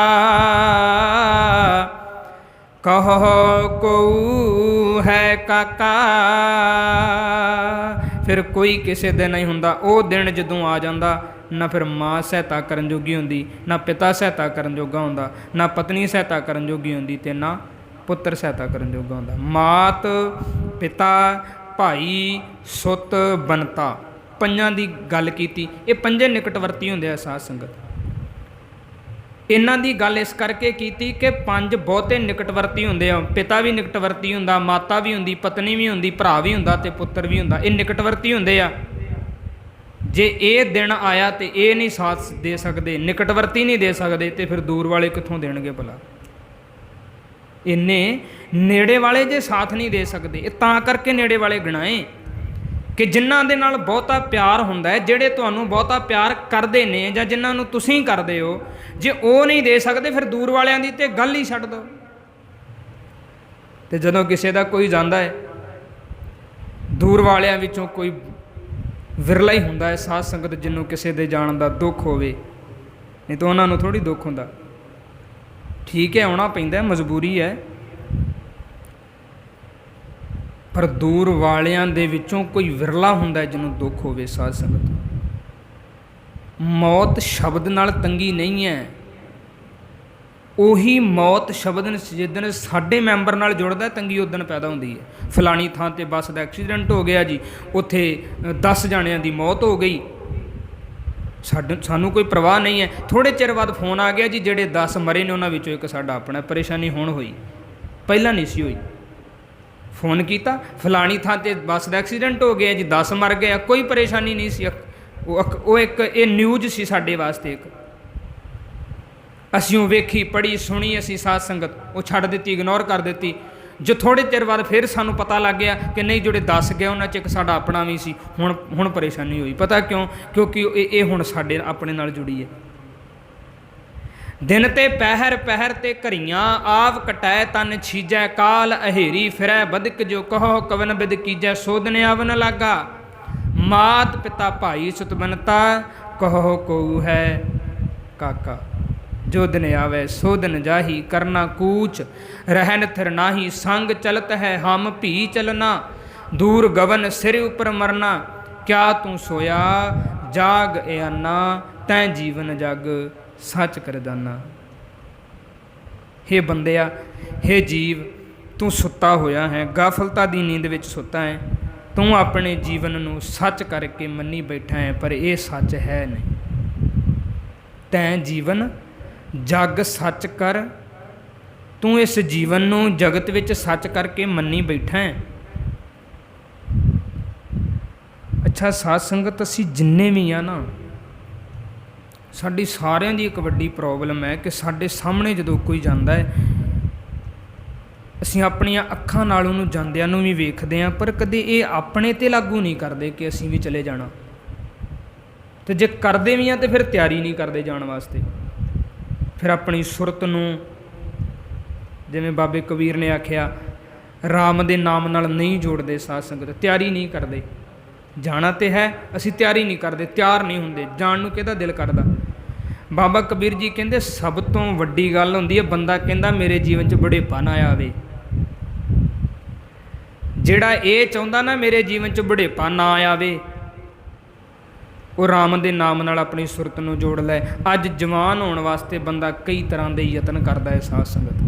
Speaker 1: ਕਹੋ ਕਉ ਹੈ ਕਾਕਾ। ਫਿਰ ਕੋਈ ਕਿਸੇ ਦਿਨ ਨਹੀਂ ਹੁੰਦਾ। ਉਹ ਦਿਨ ਜਦੋਂ ਆ ਜਾਂਦਾ, ਨਾ ਫਿਰ ਮਾਂ ਸਹਾਇਤਾ ਕਰਨ ਜੋਗੀ ਹੁੰਦੀ, ਨਾ ਪਿਤਾ ਸਹਾਇਤਾ ਕਰਨ ਜੋਗਾ ਹੁੰਦਾ, ਨਾ ਪਤਨੀ ਸਹਾਇਤਾ ਕਰਨ ਜੋਗੀ ਹੁੰਦੀ, ਅਤੇ ਨਾ ਪੁੱਤਰ ਸਹਾਇਤਾ ਕਰਨ ਜੋਗਾ ਹੁੰਦਾ। ਮਾਤ ਪਿਤਾ ਭਾਈ ਸੁਤ ਬਨਤਾ, ਪੰਜਾਂ ਦੀ ਗੱਲ ਕੀਤੀ। ਇਹ ਪੰਜੇ ਨਿਕਟਵਰਤੀ ਹੁੰਦੇ ਆ ਸਾਧ ਸੰਗਤ। ਇਹਨਾਂ ਦੀ ਗੱਲ ਇਸ ਕਰਕੇ ਕੀਤੀ ਕਿ ਪੰਜ ਬਹੁਤੇ ਨਿਕਟਵਰਤੀ ਹੁੰਦੇ ਆ। ਪਿਤਾ ਵੀ ਨਿਕਟਵਰਤੀ ਹੁੰਦਾ, ਮਾਤਾ ਵੀ ਹੁੰਦੀ, ਪਤਨੀ ਵੀ ਹੁੰਦੀ, ਭਰਾ ਵੀ ਹੁੰਦਾ ਅਤੇ ਪੁੱਤਰ ਵੀ ਹੁੰਦਾ। ਇਹ ਨਿਕਟਵਰਤੀ ਹੁੰਦੇ ਆ। ਜੇ ਇਹ ਦਿਨ ਆਇਆ ਤੇ ਇਹ ਨਹੀਂ ਸਾਥ ਦੇ ਸਕਦੇ, ਨਿਕਟਵਰਤੀ ਨਹੀਂ ਦੇ ਸਕਦੇ, ਤੇ ਫਿਰ ਦੂਰ ਵਾਲੇ ਕਿੱਥੋਂ ਦੇਣਗੇ ਭਲਾ? ਇੰਨੇ ਨੇੜੇ ਵਾਲੇ ਜੇ ਸਾਥ ਨਹੀਂ ਦੇ ਸਕਦੇ, ਇਹ ਤਾਂ ਕਰਕੇ ਨੇੜੇ ਵਾਲੇ ਗਿਣਾਏ ਕਿ ਜਿਨ੍ਹਾਂ ਦੇ ਨਾਲ ਬਹੁਤਾ ਪਿਆਰ ਹੁੰਦਾ ਹੈ, ਜਿਹੜੇ ਤੁਹਾਨੂੰ ਬਹੁਤਾ ਪਿਆਰ ਕਰਦੇ ਨੇ ਜਾਂ ਜਿਨ੍ਹਾਂ ਨੂੰ ਤੁਸੀਂ ਕਰਦੇ ਹੋ, ਜੇ ਉਹ ਨਹੀਂ ਦੇ ਸਕਦੇ ਫਿਰ ਦੂਰ ਵਾਲਿਆਂ ਦੀ ਤੇ ਗੱਲ ਹੀ ਛੱਡ ਦਿਓ। ਤੇ ਜਦੋਂ ਕਿਸੇ ਦਾ ਕੋਈ ਜਾਂਦਾ ਹੈ, ਦੂਰ ਵਾਲਿਆਂ ਵਿੱਚੋਂ ਕੋਈ ਵਿਰਲਾ ਹੀ ਹੁੰਦਾ ਹੈ ਸਾਧ ਸੰਗਤ ਜਿਹਨੂੰ ਕਿਸੇ ਦੇ ਜਾਣ ਦਾ ਦੁੱਖ ਹੋਵੇ, ਨਹੀਂ ਤਾਂ ਉਹਨਾਂ ਨੂੰ ਥੋੜ੍ਹੀ ਦੁੱਖ ਹੁੰਦਾ। ਠੀਕ ਹੈ, ਆਉਣਾ ਪੈਂਦਾ, ਮਜਬੂਰੀ ਹੈ, ਪਰ ਦੂਰ ਵਾਲਿਆਂ ਦੇ ਵਿੱਚੋਂ ਕੋਈ ਵਿਰਲਾ ਹੁੰਦਾ ਜਿਹਨੂੰ ਦੁੱਖ ਹੋਵੇ। ਸਾਧ ਸੰਗਤ, ਮੌਤ ਸ਼ਬਦ ਨਾਲ ਤੰਗੀ ਨਹੀਂ ਹੈ, ਉਹੀ ਮੌਤ ਸ਼ਬਦ ਜਿੱਦਣ ਸਾਡੇ ਮੈਂਬਰ ਨਾਲ ਜੁੜਦਾ ਤੰਗੀ ਉਦਣ ਪੈਦਾ ਹੁੰਦੀ ਹੈ। ਫਲਾਣੀ ਥਾਂ 'ਤੇ ਬੱਸ ਦਾ ਐਕਸੀਡੈਂਟ ਹੋ ਗਿਆ ਜੀ, ਉੱਥੇ 10 ਜਾਣਿਆਂ ਦੀ ਮੌਤ ਹੋ ਗਈ, ਸਾਨੂੰ ਕੋਈ ਪਰਵਾਹ ਨਹੀਂ ਹੈ। ਥੋੜ੍ਹੇ ਚਿਰ ਬਾਅਦ ਫੋਨ ਆ ਗਿਆ ਜੀ, ਜਿਹੜੇ 10 ਮਰੇ ਨੇ ਉਹਨਾਂ ਵਿੱਚੋਂ ਇੱਕ ਸਾਡਾ ਆਪਣਾ। ਪਰੇਸ਼ਾਨੀ ਹੁਣ ਹੋਈ, ਪਹਿਲਾਂ ਨਹੀਂ ਸੀ ਹੋਈ। ਫੋਨ ਕੀਤਾ, ਫਲਾਣੀ ਥਾਂ 'ਤੇ ਬੱਸ ਦਾ ਐਕਸੀਡੈਂਟ ਹੋ ਗਿਆ ਜੀ, 10 ਮਰ ਗਏ, ਕੋਈ ਪਰੇਸ਼ਾਨੀ ਨਹੀਂ ਸੀ। ਉਹ ਇੱਕ ਇਹ ਨਿਊਜ਼ ਸੀ ਸਾਡੇ ਵਾਸਤੇ, ਇੱਕ ਅਸੀਂ ਉਹ ਵੇਖੀ, ਪੜ੍ਹੀ, ਸੁਣੀ ਅਸੀਂ ਸਾਧ ਸੰਗਤ, ਉਹ ਛੱਡ ਦਿੱਤੀ, ਇਗਨੋਰ ਕਰ ਦਿੱਤੀ। ਜੋ ਥੋੜ੍ਹੇ ਚਿਰ ਬਾਅਦ ਫਿਰ ਸਾਨੂੰ ਪਤਾ ਲੱਗ ਗਿਆ ਕਿ ਨਹੀਂ, ਜਿਹੜੇ 10 ਗਏ ਉਹਨਾਂ 'ਚ ਇੱਕ ਸਾਡਾ ਆਪਣਾ ਵੀ ਸੀ। ਹੁਣ ਪਰੇਸ਼ਾਨੀ ਹੋਈ। ਪਤਾ ਕਿਉਂ? ਕਿਉਂਕਿ ਇਹ ਹੁਣ ਸਾਡੇ ਆਪਣੇ ਨਾਲ ਜੁੜੀ ਹੈ। ਦਿਨ ਤੇ ਪਹਿਰ ਤੇ ਘਰੀਆਂ, ਆਪ ਕਟਾਏ ਤਨ ਛੀਜੈ, ਕਾਲ ਅਹੇਰੀ ਫਿਰੈ ਬਦਕ, ਜੋ ਕਹੋ ਕਵਨ ਬਿਦ ਕੀਜੈ, ਸੋਧਨ ਆਵਨ ਲਾਗਾ। ਮਾਤ ਪਿਤਾ ਭਾਈ ਸੁਤਬਨਤਾ, ਕਹੋ ਕਉ ਹੈ ਕਾਕਾ। ਜੋ ਦਿਨ ਆਵੇ ਸੋ ਦਿਨ ਜਾਹੀ, ਕਰਨਾ ਕੂਚ ਰਹਿਨ ਥਿਰ ਨਾਹੀ। ਸੰਗ ਚਲਤ ਹੈ ਹਮ ਭੀ ਚਲਨਾ, ਦੂਰ ਗਵਨ ਸਿਰ ਉਪਰ ਮਰਨਾ। ਕਿਆ ਤੂੰ ਸੋਇਆ ਜਾਗ ਇਆਨਾ, ਤੈਂ ਜੀਵਨ ਜਗ ਸੱਚ ਕਰਦਾਨਾ। ਹੇ ਬੰਦਿਆ, ਹੇ ਜੀਵ, ਤੂੰ ਸੁੱਤਾ ਹੋਇਆ ਹੈ, ਗਾਫਲਤਾ ਦੀ ਨੀਂਦ ਵਿੱਚ ਸੁੱਤਾ ਹੈ। ਤੂੰ ਆਪਣੇ ਜੀਵਨ ਨੂੰ ਸੱਚ ਕਰਕੇ ਮੰਨੀ ਬੈਠਾ ਹੈ, ਪਰ ਇਹ ਸੱਚ ਹੈ ਨਹੀਂ। ਤੈਂ ਜੀਵਨ ਜਗ ਸੱਚ ਕਰ, ਤੂੰ ਇਸ ਜੀਵਨ ਨੂੰ ਜਗਤ ਵਿੱਚ ਸੱਚ ਕਰਕੇ ਮੰਨੀ ਬੈਠਾ ਹੈ। ਅੱਛਾ ਸਾਧ ਸੰਗਤ, ਅਸੀਂ ਜਿੰਨੇ ਵੀ ਆ ਨਾ, ਸਾਡੀ ਸਾਰਿਆਂ ਦੀ ਇੱਕ ਵੱਡੀ ਪ੍ਰੋਬਲਮ ਹੈ ਕਿ ਸਾਡੇ ਸਾਹਮਣੇ ਜਦੋਂ ਕੋਈ ਜਾਂਦਾ ਹੈ, ਅਸੀਂ ਆਪਣੀਆਂ ਅੱਖਾਂ ਨਾਲ ਉਹਨੂੰ ਜਾਂਦਿਆਂ ਨੂੰ ਵੀ ਵੇਖਦੇ ਹਾਂ, ਪਰ ਕਦੇ ਇਹ ਆਪਣੇ 'ਤੇ ਲਾਗੂ ਨਹੀਂ ਕਰਦੇ ਕਿ ਅਸੀਂ ਵੀ ਚਲੇ ਜਾਣਾ। ਅਤੇ ਜੇ ਕਰਦੇ ਵੀ ਹਾਂ ਤਾਂ ਫਿਰ ਤਿਆਰੀ ਨਹੀਂ ਕਰਦੇ ਜਾਣ ਵਾਸਤੇ। ਫਿਰ ਆਪਣੀ ਸੁਰਤ ਨੂੰ, ਜਿਵੇਂ ਬਾਬੇ ਕਬੀਰ ਨੇ ਆਖਿਆ, ਰਾਮ ਦੇ ਨਾਮ ਨਾਲ ਨਹੀਂ ਜੋੜਦੇ। ਸਾਧ ਸੰਗਤ, ਤਿਆਰੀ ਨਹੀਂ ਕਰਦੇ। ਜਾਣਾ ਤਾਂ ਹੈ, ਅਸੀਂ ਤਿਆਰੀ ਨਹੀਂ ਕਰਦੇ, ਤਿਆਰ ਨਹੀਂ ਹੁੰਦੇ। ਜਾਣ ਨੂੰ ਕਿਹਦਾ ਦਿਲ ਕਰਦਾ? ਬਾਬਾ ਕਬੀਰ ਜੀ ਕਹਿੰਦੇ ਸਭ ਤੋਂ ਵੱਡੀ ਗੱਲ ਹੁੰਦੀ ਹੈ, ਬੰਦਾ ਕਹਿੰਦਾ ਮੇਰੇ ਜੀਵਨ 'ਚ ਬੁਢੇਪਾ ਨਾ ਆਵੇ। ਜਿਹੜਾ ਇਹ ਚਾਹੁੰਦਾ ਨਾ ਮੇਰੇ ਜੀਵਨ 'ਚ ਬੁਢੇਪਾ ਨਾ ਆਵੇ, ਉਹ ਰਾਮ ਦੇ ਨਾਮ ਨਾਲ ਆਪਣੀ ਸੁਰਤ ਨੂੰ ਜੋੜ ਲੈ। ਅੱਜ ਜਵਾਨ ਹੋਣ ਵਾਸਤੇ ਬੰਦਾ ਕਈ ਤਰ੍ਹਾਂ ਦੇ ਯਤਨ ਕਰਦਾ ਹੈ। ਸਾਧ ਸੰਗਤ,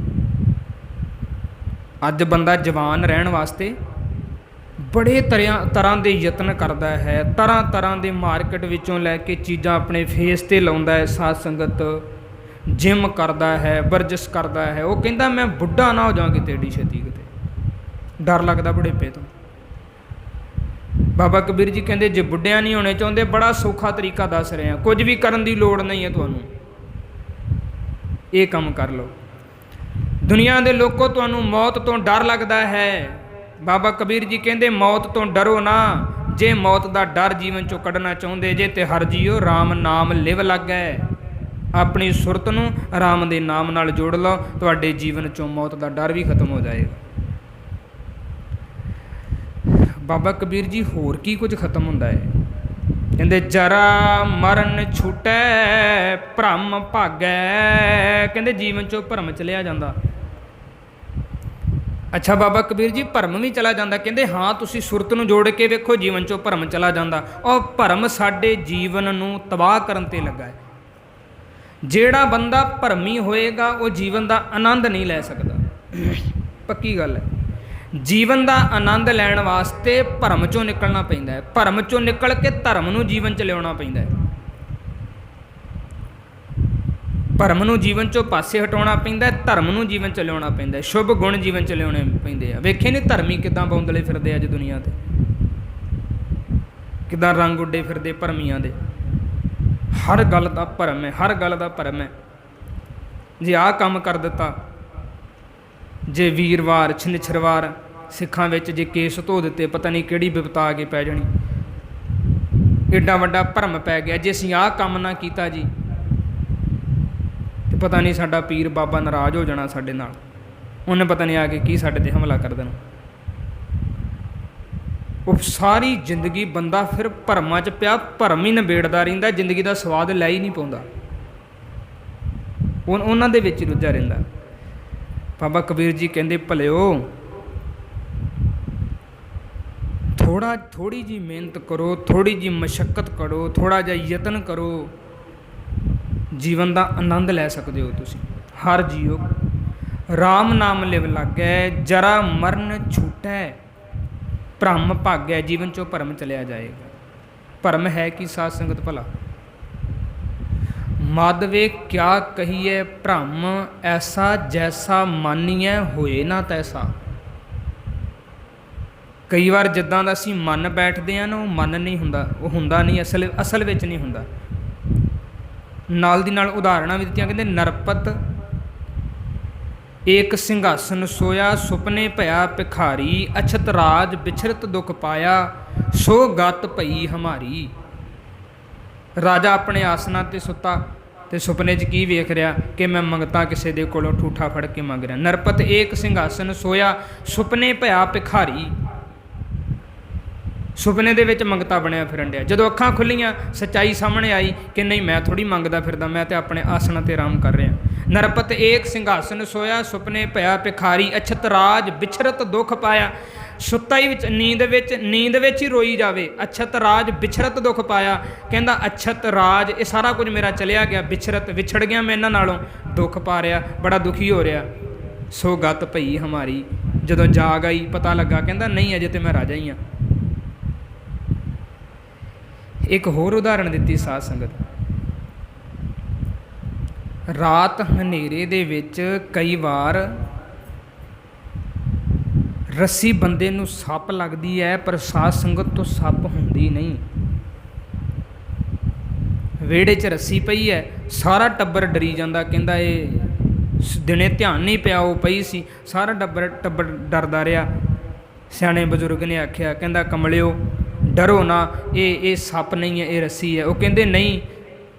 Speaker 1: ਅੱਜ ਬੰਦਾ ਜਵਾਨ ਰਹਿਣ ਵਾਸਤੇ ਬੜੇ ਤਰ੍ਹਾਂ ਦੇ ਯਤਨ ਕਰਦਾ ਹੈ। ਤਰ੍ਹਾਂ ਦੇ ਮਾਰਕੀਟ ਵਿੱਚੋਂ ਲੈ ਕੇ ਚੀਜ਼ਾਂ ਆਪਣੇ ਫੇਸ 'ਤੇ ਲਾਉਂਦਾ ਹੈ। ਸਾਧ ਸੰਗਤ, ਜਿਮ ਕਰਦਾ ਹੈ, ਵਰਜਿਸ਼ ਕਰਦਾ ਹੈ। ਉਹ ਕਹਿੰਦਾ ਮੈਂ ਬੁੱਢਾ ਨਾ ਹੋ ਜਾਵਾਂ ਕਿਤੇ ਏਡੀ ਛੇਤੀ, ਕਿਤੇ ਡਰ ਲੱਗਦਾ ਬੁਢੇਪੇ ਤੋਂ। ਬਾਬਾ ਕਬੀਰ ਜੀ ਕਹਿੰਦੇ ਜੇ ਬੁੱਢਿਆਂ ਨਹੀਂ ਹੋਣੇ ਚਾਹੁੰਦੇ, ਬੜਾ ਸੌਖਾ ਤਰੀਕਾ ਦੱਸ ਰਹੇ ਹਾਂ, ਕੁਝ ਵੀ ਕਰਨ ਦੀ ਲੋੜ ਨਹੀਂ ਹੈ ਤੁਹਾਨੂੰ, ਇਹ ਕੰਮ ਕਰ ਲਓ। ਦੁਨੀਆ ਦੇ ਲੋਕੋ, ਤੁਹਾਨੂੰ ਮੌਤ ਤੋਂ ਡਰ ਲੱਗਦਾ ਹੈ। ਬਾਬਾ ਕਬੀਰ ਜੀ ਕਹਿੰਦੇ ਮੌਤ ਤੋਂ ਡਰੋ ਨਾ। ਜੇ ਮੌਤ ਦਾ ਡਰ ਜੀਵਨ 'ਚੋਂ ਕੱਢਣਾ ਚਾਹੁੰਦੇ ਜੇ ਤੇ ਹਰ ਜੀਓ ਰਾਮ ਨਾਮ ਲਿਵ ਲੱਗੈ। ਆਪਣੀ ਸੁਰਤ ਨੂੰ ਰਾਮ ਦੇ ਨਾਮ ਨਾਲ ਜੋੜ ਲਓ, ਤੁਹਾਡੇ ਜੀਵਨ 'ਚੋਂ ਮੌਤ ਦਾ ਡਰ ਵੀ ਖਤਮ ਹੋ ਜਾਏਗਾ। ਬਾਬਾ ਕਬੀਰ ਜੀ ਹੋਰ ਕੀ ਕੁਝ ਖਤਮ ਹੁੰਦਾ ਹੈ? ਕਹਿੰਦੇ ਜਰਾ ਮਰਨ ਛੁਟੈ ਭਰਮ ਭਾਗੈ। ਕਹਿੰਦੇ ਜੀਵਨ 'ਚੋਂ ਭਰਮ ਚਲਿਆ ਜਾਂਦਾ। ਅੱਛਾ ਬਾਬਾ ਕਬੀਰ ਜੀ, ਭਰਮ ਵੀ ਚਲਾ ਜਾਂਦਾ? ਕਹਿੰਦੇ ਹਾਂ, ਤੁਸੀਂ ਸੁਰਤ ਨੂੰ ਜੋੜ ਕੇ ਵੇਖੋ, ਜੀਵਨ 'ਚੋਂ ਭਰਮ ਚਲਾ ਜਾਂਦਾ। ਉਹ ਭਰਮ ਸਾਡੇ ਜੀਵਨ ਨੂੰ ਤਬਾਹ ਕਰਨ 'ਤੇ ਲੱਗਾ ਹੈ। ਜਿਹੜਾ ਬੰਦਾ ਭਰਮੀ ਹੋਏਗਾ ਉਹ ਜੀਵਨ ਦਾ ਆਨੰਦ ਨਹੀਂ ਲੈ ਸਕਦਾ। ਪੱਕੀ ਗੱਲ ਹੈ। ਜੀਵਨ ਦਾ ਆਨੰਦ ਲੈਣ ਵਾਸਤੇ ਭਰਮ 'ਚੋਂ ਨਿਕਲਣਾ ਪੈਂਦਾ ਹੈ। ਭਰਮ 'ਚੋਂ ਨਿਕਲ ਕੇ ਧਰਮ ਨੂੰ ਜੀਵਨ 'ਚ ਲਿਆਉਣਾ ਪੈਂਦਾ ਹੈ। ਭਰਮ ਨੂੰ ਜੀਵਨ 'ਚੋਂ ਪਾਸੇ ਹਟਾਉਣਾ ਪੈਂਦਾ, ਧਰਮ ਨੂੰ ਜੀਵਨ 'ਚ ਲਿਆਉਣਾ ਪੈਂਦਾ। ਸ਼ੁਭ ਗੁਣ ਜੀਵਨ 'ਚ ਲਿਆਉਣੇ ਪੈਂਦੇ ਆ। ਵੇਖੇ ਨਹੀਂ ਧਰਮੀ ਕਿੱਦਾਂ ਬੌਂਦਲੇ ਫਿਰਦੇ ਅੱਜ ਦੁਨੀਆ 'ਤੇ। ਕਿੱਦਾਂ ਰੰਗ ਉੱਡੇ ਫਿਰਦੇ ਭਰਮੀਆਂ ਦੇ। ਹਰ ਗੱਲ ਦਾ ਭਰਮ ਹੈ, ਹਰ ਗੱਲ ਦਾ ਭਰਮ ਹੈ। ਜੇ ਆਹ ਕੰਮ ਕਰ ਦਿੱਤਾ, ਜੇ ਵੀਰਵਾਰ ਛਿਨਛਰਵਾਰ ਸਿੱਖਾਂ ਵਿੱਚ ਜੇ ਕੇਸ ਧੋ ਦਿੱਤੇ, ਪਤਾ ਨਹੀਂ ਕਿਹੜੀ ਬਿਪਤਾ ਆ ਕੇ ਪੈ ਜਾਣੀ। ਐਡਾ ਵੱਡਾ ਭਰਮ ਪੈ ਗਿਆ। ਜੇ ਅਸੀਂ ਆਹ ਕੰਮ ਨਾ ਕੀਤਾ ਜੀ ਤੇ ਪਤਾ ਨਹੀਂ ਸਾਡਾ ਪੀਰ ਬਾਬਾ ਨਾਰਾਜ਼ ਹੋ ਜਾਣਾ ਸਾਡੇ ਨਾਲ, ਉਹਨੇ ਪਤਾ ਨਹੀਂ ਆ ਕੇ ਕੀ ਸਾਡੇ 'ਤੇ ਹਮਲਾ ਕਰ ਦੇਣਾ। ਉਹ ਸਾਰੀ ਜ਼ਿੰਦਗੀ ਬੰਦਾ ਫਿਰ ਭਰਮਾਂ 'ਚ ਪਿਆ, ਭਰਮ ਹੀ ਨਿਬੇੜਦਾ ਰਹਿੰਦਾ, ਜ਼ਿੰਦਗੀ ਦਾ ਸਵਾਦ ਲੈ ਹੀ ਨਹੀਂ ਪਾਉਂਦਾ, ਉਹਨਾਂ ਦੇ ਵਿੱਚ ਰੁੱਝਾ ਰਹਿੰਦਾ। ਬਾਬਾ ਕਬੀਰ ਜੀ ਕਹਿੰਦੇ, ਭਲਿਓ ਥੋੜ੍ਹੀ ਜਿਹੀ ਮਿਹਨਤ ਕਰੋ, ਥੋੜ੍ਹੀ ਜਿਹੀ ਮਸ਼ੱਕਤ ਕਰੋ, ਥੋੜ੍ਹਾ ਜਿਹਾ ਯਤਨ ਕਰੋ, ਜੀਵਨ ਦਾ ਆਨੰਦ ਲੈ ਸਕਦੇ ਹੋ ਤੁਸੀਂ। ਹਰ ਜੀਓ ਰਾਮ ਨਾਮ ਲਿਵ ਲਾਗੈ, ਜਰਾ ਮਰਨ ਛੂਟੈ, ਭਰਮ ਭਾਗੈ, ਜੀਵਨ 'ਚੋਂ ਭਰਮ ਚਲਿਆ ਜਾਏਗਾ। ਭਰਮ ਹੈ ਕਿ ਸਾਧ ਸੰਗਤ ਭਲਾ ਮਾਧਵੇ ਕਿਆ ਕਹੀਏ, ਭਰਮ ਐਸਾ ਜੈਸਾ ਮਾਨੀਐ ਹੋਏ ਨਾ ਤੈਸਾ। ਕਈ ਵਾਰ ਜਿੱਦਾਂ ਦਾ ਅਸੀਂ ਮਨ ਬੈਠਦੇ ਹਾਂ ਨਾ, ਉਹ ਮਨ ਨਹੀਂ ਹੁੰਦਾ, ਉਹ ਹੁੰਦਾ ਨਹੀਂ, ਅਸਲ ਵਿੱਚ ਨਹੀਂ ਹੁੰਦਾ। ਨਾਲ ਦੀ ਨਾਲ ਉਦਾਹਰਣਾਂ ਵੀ ਦਿੱਤੀਆਂ। ਕਹਿੰਦੇ ਨਰਪਤ ਏਕ ਸਿੰਘਾਸਨ ਸੋਇਆ, ਸੁਪਨੇ ਭਇਆ ਭਿਖਾਰੀ, ਅਛਤ ਰਾਜ ਬਿਛਰਤ ਦੁਖ ਪਾਇਆ, ਸੋ ਗਤ ਭਈ ਹਮਾਰੀ। ਰਾਜਾ ਆਪਣੇ ਆਸਨਾਂ 'ਤੇ ਸੁੱਤਾ ਅਤੇ ਸੁਪਨੇ 'ਚ ਕੀ ਵੇਖ ਰਿਹਾ ਕਿ ਮੈਂ ਮੰਗਤਾ ਕਿਸੇ ਦੇ ਕੋਲੋਂ ਠੂਠਾ ਫੜ ਕੇ ਮੰਗ ਰਿਹਾ। ਨਰਪਤ ਏਕ ਸਿੰਘਾਸਨ ਸੋਇਆ, ਸੁਪਨੇ ਭਇਆ ਭਿਖਾਰੀ। ਸੁਪਨੇ ਦੇ ਵਿੱਚ ਮੰਗਤਾ ਬਣਿਆ ਫਿਰਨ ਡਿਆ। ਜਦੋਂ ਅੱਖਾਂ ਖੁੱਲ੍ਹੀਆਂ, ਸੱਚਾਈ ਸਾਹਮਣੇ ਆਈ ਕਿ ਨਹੀਂ, ਮੈਂ ਥੋੜ੍ਹੀ ਮੰਗਦਾ ਫਿਰਦਾ, ਮੈਂ ਤਾਂ ਆਪਣੇ ਆਸਣਾਂ 'ਤੇ ਆਰਾਮ ਕਰ ਰਿਹਾ। ਨਰਪਤ ਏਕ ਸਿੰਘਾਸਨ ਸੋਇਆ, ਸੁਪਨੇ ਭਇਆ ਭਿਖਾਰੀ, ਅਛਤ ਰਾਜ ਬਿਛਰਤ ਦੁੱਖ ਪਾਇਆ। ਸੁੱਤਾ ਹੀ ਵਿੱਚ ਨੀਂਦ ਵਿੱਚ ਹੀ ਰੋਈ ਜਾਵੇ, ਅਛਤ ਰਾਜ ਬਿਛਰਤ ਦੁੱਖ ਪਾਇਆ। ਕਹਿੰਦਾ ਅਛਤ ਰਾਜ, ਇਹ ਸਾਰਾ ਕੁਝ ਮੇਰਾ ਚਲਿਆ ਗਿਆ, ਬਿਛਰਤ ਵਿਛੜ ਗਿਆ ਮੈਂ ਇਹਨਾਂ ਨਾਲੋਂ, ਦੁੱਖ ਪਾ ਰਿਹਾ, ਬੜਾ ਦੁਖੀ ਹੋ ਰਿਹਾ। ਸੋ ਗਤ ਭਈ ਹਮਾਰੀ, ਜਦੋਂ ਜਾਗ ਆਈ, ਪਤਾ ਲੱਗਾ, ਕਹਿੰਦਾ ਨਹੀਂ, ਅਜੇ ਤਾਂ ਮੈਂ ਰਾਜਾ ਹੀ ਹਾਂ। ਇੱਕ ਹੋਰ ਉਦਾਹਰਣ ਦਿੱਤੀ ਸਾਧ ਸੰਗਤ। ਰਾਤ ਹਨੇਰੇ ਦੇ ਵਿੱਚ ਕਈ ਵਾਰ ਰੱਸੀ ਬੰਦੇ ਨੂੰ ਸੱਪ ਲੱਗਦੀ ਹੈ, ਪਰ ਸਾਧ ਸੰਗਤ ਤੋਂ ਸੱਪ ਹੁੰਦੀ ਨਹੀਂ। ਵਿਹੜੇ 'ਚ ਰੱਸੀ ਪਈ ਹੈ, ਸਾਰਾ ਟੱਬਰ ਡਰੀ ਜਾਂਦਾ, ਕਹਿੰਦਾ ਇਹ ਦਿਨੇ ਧਿਆਨ ਨਹੀਂ ਪਿਆ, ਉਹ ਪਈ ਸੀ, ਸਾਰਾ ਟੱਬਰ ਡਰਦਾ ਰਿਹਾ। ਸਿਆਣੇ ਬਜ਼ੁਰਗ ਨੇ ਆਖਿਆ, ਕਹਿੰਦਾ ਕਮਲਿਓ ਡਰੋ ਨਾ, ਇਹ ਸੱਪ ਨਹੀਂ ਹੈ, ਇਹ ਰੱਸੀ ਹੈ। ਉਹ ਕਹਿੰਦੇ ਨਹੀਂ,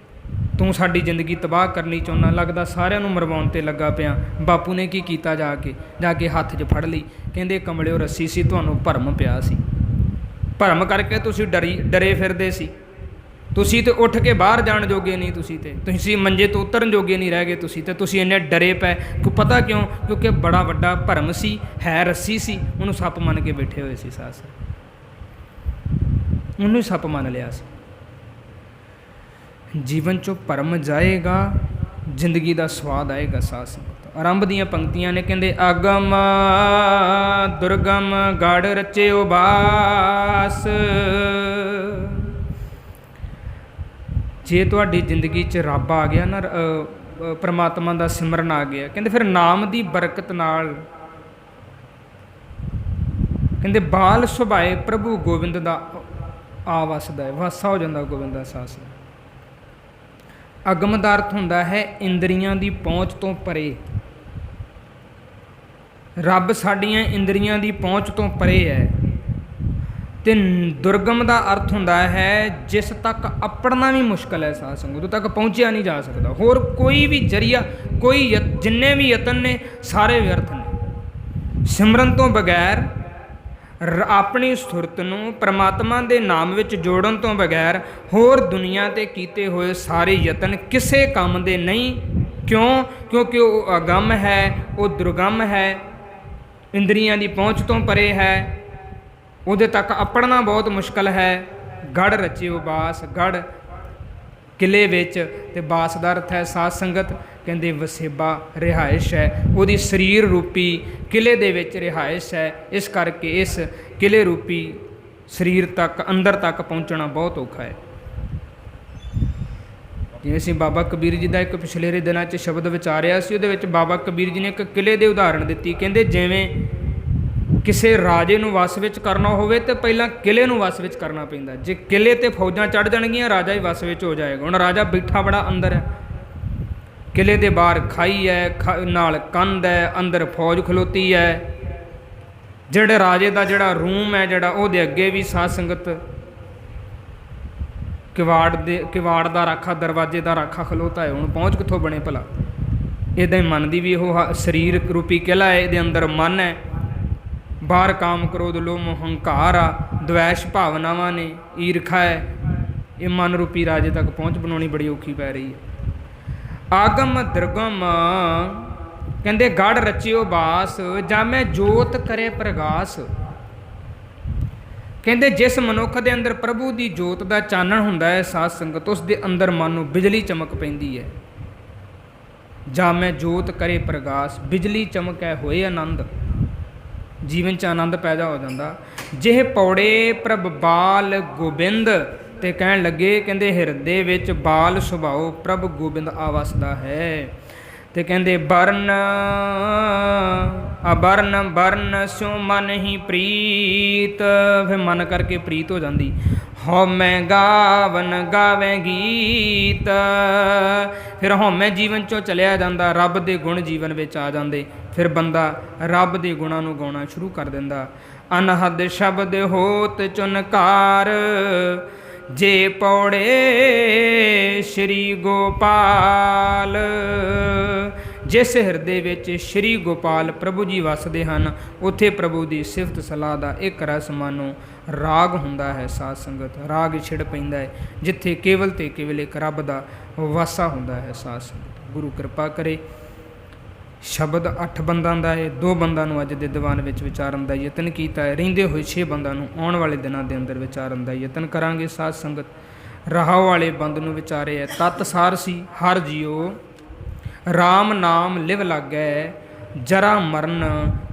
Speaker 1: ਤੂੰ ਸਾਡੀ ਜ਼ਿੰਦਗੀ ਤਬਾਹ ਕਰਨੀ ਚਾਹੁੰਦਾ, ਲੱਗਦਾ ਸਾਰਿਆਂ ਨੂੰ ਮਰਵਾਉਣ 'ਤੇ ਲੱਗਾ ਪਿਆ। ਬਾਪੂ ਨੇ ਕੀ ਕੀਤਾ, ਜਾ ਕੇ ਹੱਥ 'ਚ ਫੜ ਲਈ। ਕਹਿੰਦੇ ਕਮਲਿਓ ਰੱਸੀ ਸੀ, ਤੁਹਾਨੂੰ ਭਰਮ ਪਿਆ ਸੀ, ਭਰਮ ਕਰਕੇ ਤੁਸੀਂ ਡਰੇ ਫਿਰਦੇ ਸੀ। ਤੁਸੀਂ ਤਾਂ ਉੱਠ ਕੇ ਬਾਹਰ ਜਾਣ ਜੋਗੇ ਨਹੀਂ, ਤੁਸੀਂ ਮੰਜੇ ਤੋਂ ਉਤਰਨ ਜੋਗੇ ਨਹੀਂ ਰਹਿ ਗਏ, ਤੁਸੀਂ ਇੰਨੇ ਡਰੇ ਪਏ। ਪਤਾ ਕਿਉਂ? ਕਿਉਂਕਿ ਬੜਾ ਵੱਡਾ ਭਰਮ ਸੀ, ਹੈ ਰੱਸੀ ਸੀ, ਉਹਨੂੰ ਸੱਪ ਮੰਨ ਕੇ ਬੈਠੇ ਹੋਏ ਸੀ। ਸਾਸ ਉਹਨੂੰ ਹੀ ਸੱਪ ਮੰਨ ਲਿਆ ਸੀ। ਜੀਵਨ 'ਚੋਂ ਭਰਮ ਜਾਏਗਾ, ਜ਼ਿੰਦਗੀ ਦਾ ਸਵਾਦ ਆਏਗਾ। ਸਾਧ ਸੰਗਤ ਆਰੰਭ ਦੀਆਂ ਪੰਕਤੀਆਂ ਨੇ, ਕਹਿੰਦੇ ਅਗਮ ਦੁਰਗਮ ਗੜ ਰਚਿਓ ਬਾਸ। ਜੇ ਤੁਹਾਡੀ ਜ਼ਿੰਦਗੀ 'ਚ ਰੱਬ ਆ ਗਿਆ ਨਾ, ਪਰਮਾਤਮਾ ਦਾ ਸਿਮਰਨ ਆ ਗਿਆ, ਕਹਿੰਦੇ ਫਿਰ ਨਾਮ ਦੀ ਬਰਕਤ ਨਾਲ, ਕਹਿੰਦੇ ਬਾਲ ਸੁਭਾਏ ਪ੍ਰਭੂ ਗੋਬਿੰਦ ਦਾ ਆ ਵਸਦਾ ਹੈ, ਵਾਸਾ ਹੋ ਜਾਂਦਾ ਗੋਬਿੰਦ ਦਾ। ਸਾਸ ਅਗਮ ਦਾ ਅਰਥ ਹੁੰਦਾ ਹੈ ਇੰਦਰੀਆਂ ਦੀ ਪਹੁੰਚ ਤੋਂ ਪਰੇ। ਰੱਬ ਸਾਡੀਆਂ ਇੰਦਰੀਆਂ ਦੀ ਪਹੁੰਚ ਤੋਂ ਪਰੇ ਹੈ। ਅਤੇ ਦੁਰਗਮ ਦਾ ਅਰਥ ਹੁੰਦਾ ਹੈ ਜਿਸ ਤੱਕ ਅੱਪੜਨਾ ਵੀ ਮੁਸ਼ਕਲ ਹੈ। ਸਾਧ ਸੰਗਤ, ਉਦੋਂ ਤੱਕ ਪਹੁੰਚਿਆ ਨਹੀਂ ਜਾ ਸਕਦਾ। ਹੋਰ ਕੋਈ ਵੀ ਜ਼ਰੀਆ, ਜਿੰਨੇ ਵੀ ਯਤਨ ਨੇ, ਸਾਰੇ ਵਿਅਰਥ ਨੇ। ਸਿਮਰਨ ਤੋਂ ਬਗੈਰ, ਆਪਣੀ ਸੁਰਤ ਨੂੰ ਪਰਮਾਤਮਾ ਦੇ ਨਾਮ ਵਿੱਚ ਜੋੜਨ ਤੋਂ ਬਗੈਰ, ਹੋਰ ਦੁਨੀਆ 'ਤੇ ਕੀਤੇ ਹੋਏ ਸਾਰੇ ਯਤਨ ਕਿਸੇ ਕੰਮ ਦੇ ਨਹੀਂ। ਕਿਉਂ? ਕਿਉਂਕਿ ਉਹ ਅਗੰਮ ਹੈ, ਉਹ ਦੁਰਗਮ ਹੈ, ਇੰਦਰੀਆਂ ਦੀ ਪਹੁੰਚ ਤੋਂ ਪਰੇ ਹੈ, ਉਹਦੇ ਤੱਕ ਅੱਪੜਨਾ ਬਹੁਤ ਮੁਸ਼ਕਲ ਹੈ। ਗੜ ਰਚਿਓ ਬਾਸ, ਗੜ ਕਿਲੇ ਵਿੱਚ, ਅਤੇ ਬਾਸ ਦਾ ਅਰਥ ਹੈ ਸਾਧ ਸੰਗਤ, ਕਹਿੰਦੇ ਵਸੇਬਾ, ਰਿਹਾਇਸ਼ ਹੈ। ਉਹਦੀ ਸਰੀਰ ਰੂਪੀ ਕਿਲੇ ਦੇ ਵਿੱਚ ਰਿਹਾਇਸ਼ ਹੈ। ਇਸ ਕਰਕੇ ਇਸ ਕਿਲੇ ਰੂਪੀ ਸਰੀਰ ਤੱਕ, ਅੰਦਰ ਤੱਕ ਪਹੁੰਚਣਾ ਬਹੁਤ ਔਖਾ ਹੈ। ਜਿਵੇਂ ਅਸੀਂ ਬਾਬਾ ਕਬੀਰ ਜੀ ਦਾ ਇੱਕ ਪਿਛਲੇ ਦਿਨਾਂ 'ਚ ਸ਼ਬਦ ਵਿਚਾਰਿਆ ਸੀ, ਉਹਦੇ ਵਿੱਚ ਬਾਬਾ ਕਬੀਰ ਜੀ ਨੇ ਇੱਕ ਕਿਲੇ ਦੀ ਉਦਾਹਰਣ ਦਿੱਤੀ। ਕਹਿੰਦੇ ਜਿਵੇਂ ਕਿਸੇ ਰਾਜੇ ਨੂੰ ਵਸ ਵਿੱਚ ਕਰਨਾ ਹੋਵੇ ਤੇ ਪਹਿਲਾਂ ਕਿਲੇ ਨੂੰ ਵਸ ਵਿੱਚ ਕਰਨਾ ਪੈਂਦਾ। ਜੇ ਕਿਲੇ ਤੇ ਫੌਜਾਂ ਚੜ੍ਹ ਜਾਣਗੀਆਂ ਰਾਜਾ ਹੀ ਵਸ ਵਿੱਚ ਹੋ ਜਾਏਗਾ। ਹੁਣ ਰਾਜਾ ਬੈਠਾ ਬੜਾ ਅੰਦਰ ਹੈ, ਕਿਲੇ ਦੇ ਬਾਹਰ ਖਾਈ ਹੈ, ਨਾਲ ਕੰਧ ਹੈ, ਅੰਦਰ ਫੌਜ ਖਲੋਤੀ ਹੈ। ਜਿਹੜੇ ਰਾਜੇ ਦਾ ਜਿਹੜਾ ਰੂਮ ਹੈ ਜਿਹੜਾ ਉਹਦੇ ਅੱਗੇ ਵੀ ਸਾਧ ਸੰਗਤ ਕਿਵਾੜ ਦਾ ਰਾਖਾ, ਦਰਵਾਜ਼ੇ ਦਾ ਰਾਖਾ ਖਲੋਤਾ ਹੈ। ਹੁਣ ਪਹੁੰਚ ਕਿੱਥੋਂ ਬਣੇ ਭਲਾ? ਇੱਦਾਂ ਹੀ ਮਨ ਦੀ ਵੀ ਉਹ ਸਰੀਰ ਰੂਪੀ ਕਿਲਾ ਹੈ, ਇਹਦੇ ਅੰਦਰ ਮਨ ਹੈ। ਬਾਹਰ ਕਾਮ ਕ੍ਰੋਧ ਲੋਭ ਮੋਹ ਹੰਕਾਰ ਆ, ਦਵੈਸ਼ ਭਾਵਨਾਵਾਂ ਨੇ, ਈਰਖਾ ਹੈ। ਇਹ ਮਨ ਰੂਪੀ ਰਾਜੇ ਤੱਕ ਪਹੁੰਚ ਬਣਾਉਣੀ ਬੜੀ ਔਖੀ ਪੈ ਰਹੀ ਹੈ। ਆਗਮ ਦਰਗਮ ਕਹਿੰਦੇ ਗੜ ਰਚਿਓ ਬਾਸ, ਜਾਮੈ ਜੋਤ ਕਰੇ ਪ੍ਰਗਾਸ। ਕਹਿੰਦੇ ਜਿਸ ਮਨੁੱਖ ਦੇ ਅੰਦਰ ਪ੍ਰਭੂ ਦੀ ਜੋਤ ਦਾ ਚਾਨਣ ਹੁੰਦਾ ਹੈ ਸਾਧ ਸੰਗਤ, ਉਸ ਦੇ ਅੰਦਰ ਮਨ ਨੂੰ ਬਿਜਲੀ ਚਮਕ ਪੈਂਦੀ ਹੈ। ਜਾਮੈ ਜੋਤ ਕਰੇ ਪ੍ਰਗਾਸ, ਬਿਜਲੀ ਚਮਕੈ ਹੋਏ ਆਨੰਦ, ਜੀਵਨ 'ਚ ਆਨੰਦ ਪੈਦਾ ਹੋ ਜਾਂਦਾ। ਜਿਹ ਪੌੜੇ ਪ੍ਰਭ ਬਾਲ ਗੋਬਿੰਦ, ਤੇ ਕਹਿਣ ਲੱਗੇ ਕਹਿੰਦੇ ਹਿਰਦੇ ਵਿੱਚ ਬਾਲ ਸੁਭਾਉ ਪ੍ਰਭ ਗੋਬਿੰਦ ਆਵਸਦਾ ਹੈ। ਤੇ ਕਹਿੰਦੇ ਬਰਨ ਅਬਰਨ ਬਰਨ ਸਿਉ ਮਨ ਹੀ ਪ੍ਰੀਤ, ਫਿਰ ਮਨ ਕਰਕੇ ਪ੍ਰੀਤ ਹੋ ਜਾਂਦੀ। ਹਉਮੈ ਗਾਵਨ ਗਾਵੇ ਗੀਤ, ਫਿਰ ਹਉਮੈ ਜੀਵਨ 'ਚੋਂ ਚਲਿਆ ਜਾਂਦਾ, ਰੱਬ ਦੇ ਗੁਣ ਜੀਵਨ ਵਿੱਚ ਆ ਜਾਂਦੇ। ਫਿਰ ਬੰਦਾ ਰੱਬ ਦੇ ਗੁਣਾਂ ਨੂੰ ਗਾਉਣਾ ਸ਼ੁਰੂ ਕਰ ਦਿੰਦਾ। ਅਨਹਦ ਸ਼ਬਦ ਹੋਤ ਚੁਨਕਾਰ, ਜੇ ਪੌੜੇ ਸ਼੍ਰੀ ਗੋਪਾਲ। ਜਿਸ ਹਿਰਦੇ ਵਿੱਚ ਸ਼੍ਰੀ ਗੋਪਾਲ ਪ੍ਰਭੂ ਜੀ ਵਸਦੇ ਹਨ, ਉੱਥੇ ਪ੍ਰਭੂ ਦੀ ਸਿਫਤ ਸਲਾਹ ਦਾ ਇੱਕ ਰਸ ਮਾਨੋ ਰਾਗ ਹੁੰਦਾ ਹੈ। ਸਾਧ ਸੰਗਤ ਰਾਗ ਛਿੜ ਪੈਂਦਾ ਹੈ, ਜਿੱਥੇ ਕੇਵਲ ਤੇ ਕੇਵਲ ਇੱਕ ਰੱਬ ਦਾ ਵਾਸਾ ਹੁੰਦਾ ਹੈ। ਸਾਧ ਸੰਗਤ ਗੁਰੂ ਕਿਰਪਾ ਕਰੇ। ਸ਼ਬਦ 8 ਬੰਦਾਂ ਦਾ ਹੈ, 2 ਬੰਦਾਂ ਨੂੰ ਅੱਜ ਦੇ ਦੀਵਾਨ ਵਿੱਚ ਵਿਚਾਰਨ ਦਾ ਯਤਨ ਕੀਤਾ ਹੈ। ਰਹਿੰਦੇ ਹੋਏ 6 ਬੰਦਾਂ ਨੂੰ ਆਉਣ ਵਾਲੇ ਦਿਨਾਂ ਦੇ ਅੰਦਰ ਵਿਚਾਰਨ ਦਾ ਯਤਨ ਕਰਾਂਗੇ। ਸਾਧ ਸੰਗਤ ਰਹਾਉ ਵਾਲੇ ਬੰਦ ਨੂੰ ਵਿਚਾਰੇ ਹੈ। ਤਤ ਸਾਰ ਸੀ ਹਰ ਜੀਓ, ਰਾਮ ਨਾਮ ਲਿਵ ਲਾਗੈ, ਜਰਾ ਮਰਨ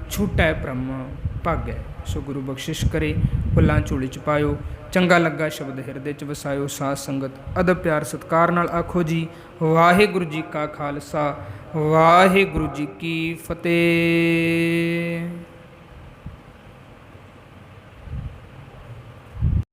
Speaker 1: ਛੂਟੈ ਬ੍ਰਹਮ ਭਾਗੈ। ਸੋ ਗੁਰੂ ਬਖਸ਼ਿਸ਼ ਕਰੇ, ਫੁੱਲਾਂ ਝੋਲੀ 'ਚ ਪਾਇਓ। ਚੰਗਾ ਲੱਗਾ ਸ਼ਬਦ ਹਿਰਦੇ 'ਚ ਵਸਾਇਓ। ਸਾਧ ਸੰਗਤ ਅਦਬ ਪਿਆਰ ਸਤਿਕਾਰ ਨਾਲ ਆਖੋ ਜੀ ਵਾਹਿਗੁਰੂ ਜੀ ਕਾ ਖਾਲਸਾ, ਵਾਹਿਗੁਰੂ ਜੀ ਕੀ ਫਤਿਹ।